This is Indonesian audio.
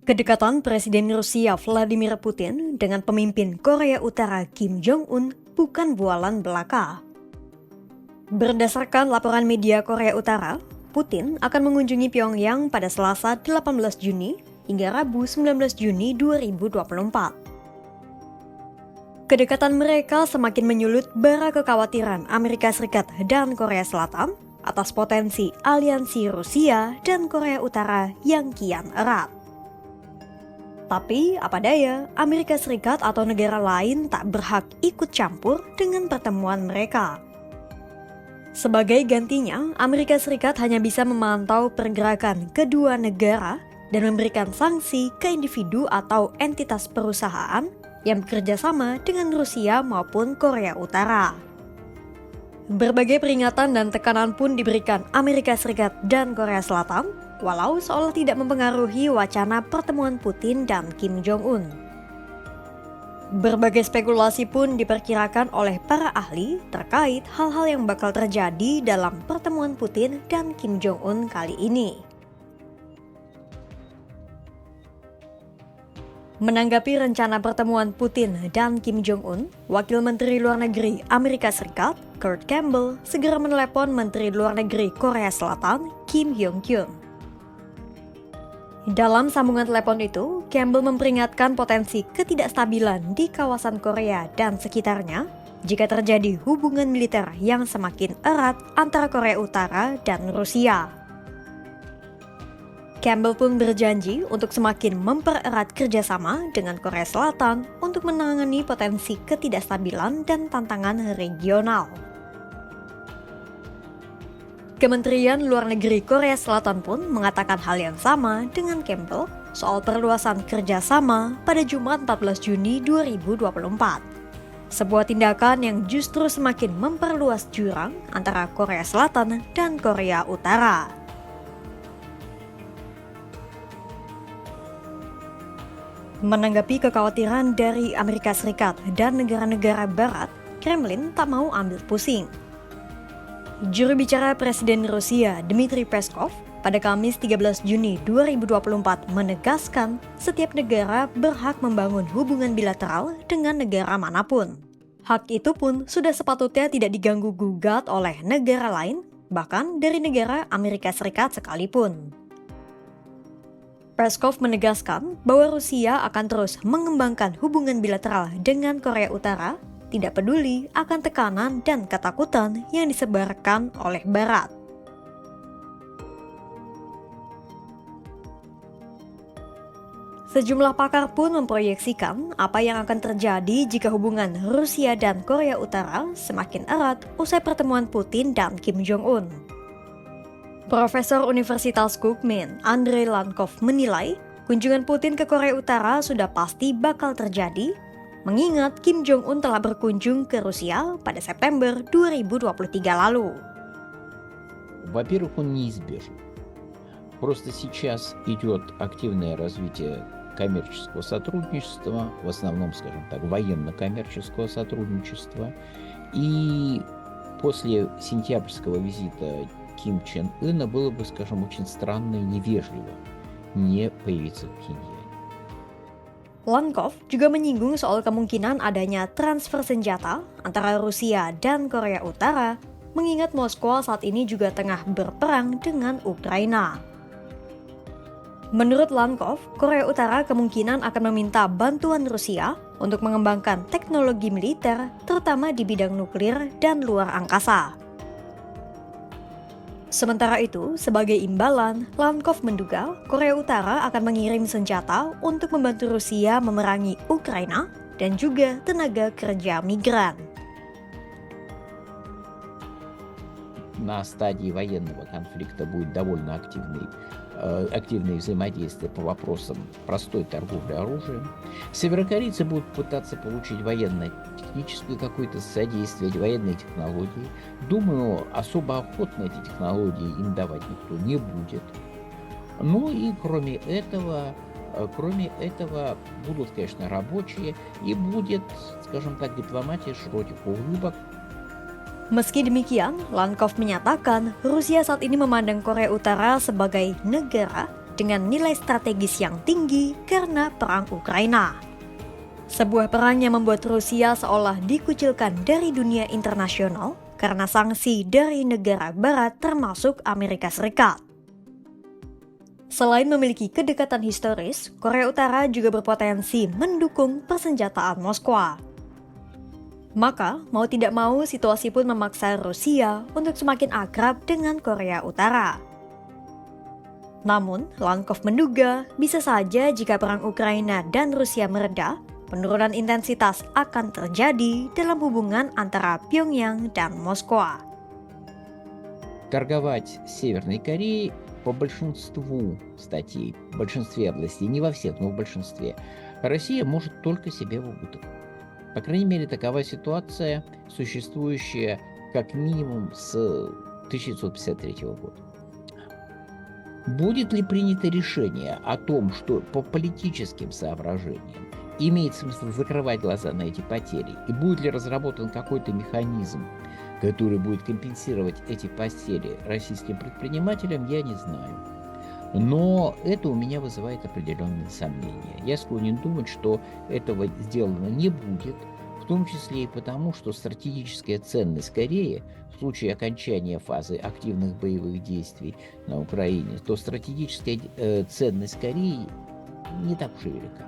Kedekatan Presiden Rusia Vladimir Putin dengan pemimpin Korea Utara Kim Jong-un bukan bualan belaka. Berdasarkan laporan media Korea Utara, Putin akan mengunjungi Pyongyang pada Selasa 18 Juni hingga Rabu 19 Juni 2024. Kedekatan mereka semakin menyulut bara kekhawatiran Amerika Serikat dan Korea Selatan atas potensi aliansi Rusia dan Korea Utara yang kian erat. Tapi apa daya, Amerika Serikat atau negara lain tak berhak ikut campur dengan pertemuan mereka. Sebagai gantinya, Amerika Serikat hanya bisa memantau pergerakan kedua negara dan memberikan sanksi ke individu atau entitas perusahaan yang bekerja sama dengan Rusia maupun Korea Utara. Berbagai peringatan dan tekanan pun diberikan Amerika Serikat dan Korea Selatan, walau seolah tidak mempengaruhi wacana pertemuan Putin dan Kim Jong-un. Berbagai spekulasi pun diperkirakan oleh para ahli terkait hal-hal yang bakal terjadi dalam pertemuan Putin dan Kim Jong-un kali ini. Menanggapi rencana pertemuan Putin dan Kim Jong-un, Wakil Menteri Luar Negeri Amerika Serikat, Kurt Campbell, segera menelepon Menteri Luar Negeri Korea Selatan, Kim Hyong-kyun. Dalam sambungan telepon itu, Campbell memperingatkan potensi ketidakstabilan di kawasan Korea dan sekitarnya jika terjadi hubungan militer yang semakin erat antara Korea Utara dan Rusia. Campbell pun berjanji untuk semakin mempererat kerjasama dengan Korea Selatan untuk menangani potensi ketidakstabilan dan tantangan regional. Kementerian Luar Negeri Korea Selatan pun mengatakan hal yang sama dengan Campbell soal perluasan kerjasama pada Jumat 14 Juni 2024. Sebuah tindakan yang justru semakin memperluas jurang antara Korea Selatan dan Korea Utara. Menanggapi kekhawatiran dari Amerika Serikat dan negara-negara Barat, Kremlin tak mau ambil pusing. Juru bicara Presiden Rusia Dmitry Peskov pada Kamis 13 Juni 2024 menegaskan setiap negara berhak membangun hubungan bilateral dengan negara manapun. Hak itu pun sudah sepatutnya tidak diganggu-gugat oleh negara lain, bahkan dari negara Amerika Serikat sekalipun. Peskov menegaskan bahwa Rusia akan terus mengembangkan hubungan bilateral dengan Korea Utara, tidak peduli akan tekanan dan ketakutan yang disebarkan oleh Barat. Sejumlah pakar pun memproyeksikan apa yang akan terjadi jika hubungan Rusia dan Korea Utara semakin erat usai pertemuan Putin dan Kim Jong-un. Profesor Universitas Kookmin, Andrei Lankov menilai kunjungan Putin ke Korea Utara sudah pasti bakal terjadi, mengingat Kim Jong-un telah berkunjung ke Rusia pada September 2023 lalu. Во-первых, он неизбежен. Просто сейчас идет активное развитие коммерческого сотрудничества, в основном, скажем так, военно-коммерческого сотрудничества. И после сентябрьского визита Ким Чен Ына было бы, скажем, очень странно и невежливо не появиться в Пхеньяне. Lankov juga menyinggung soal kemungkinan adanya transfer senjata antara Rusia dan Korea Utara, mengingat Moskow saat ini juga tengah berperang dengan Ukraina. Menurut Lankov, Korea Utara kemungkinan akan meminta bantuan Rusia untuk mengembangkan teknologi militer, terutama di bidang nuklir dan luar angkasa. Sementara itu, sebagai imbalan, Lankov menduga Korea Utara akan mengirim senjata untuk membantu Rusia memerangi Ukraina dan juga tenaga kerja migran. На стадии военного конфликта будет довольно активное взаимодействие по вопросам простой торговли оружием. Северокорейцы будут пытаться получить военно-техническое какое-то содействие, военные технологии. Думаю, особо охотно эти технологии им давать никто не будет. Ну и кроме этого будут, конечно, рабочие, и будет, скажем так, дипломатия широких улыбок. Meski demikian, Lankov menyatakan Rusia saat ini memandang Korea Utara sebagai negara dengan nilai strategis yang tinggi karena perang Ukraina. Sebuah perang yang membuat Rusia seolah dikucilkan dari dunia internasional karena sanksi dari negara barat termasuk Amerika Serikat. Selain memiliki kedekatan historis, Korea Utara juga berpotensi mendukung persenjataan Moskwa. Maka, mau tidak mau situasi pun memaksa Rusia untuk semakin akrab dengan Korea Utara. Namun, Lankov menduga bisa saja jika perang Ukraina dan Rusia mereda, penurunan intensitas akan terjadi dalam hubungan antara Pyongyang dan Moskwa. Торговать с Северной Кореей по большинству статей, в большинстве областей, не во всех, но в большинстве, Россия может только себе в убыток. По крайней мере, такова ситуация, существующая как минимум с 1953 года. Будет ли принято решение о том, что по политическим соображениям имеет смысл закрывать глаза на эти потери, и будет ли разработан какой-то механизм, который будет компенсировать эти потери российским предпринимателям, я не знаю. Но это у меня вызывает определенные сомнения. Я склонен думать, что этого сделано не будет, в том числе и потому, что стратегическая ценность Кореи в случае окончания фазы активных боевых действий на Украине, то стратегическая ценность Кореи не так уж и велика.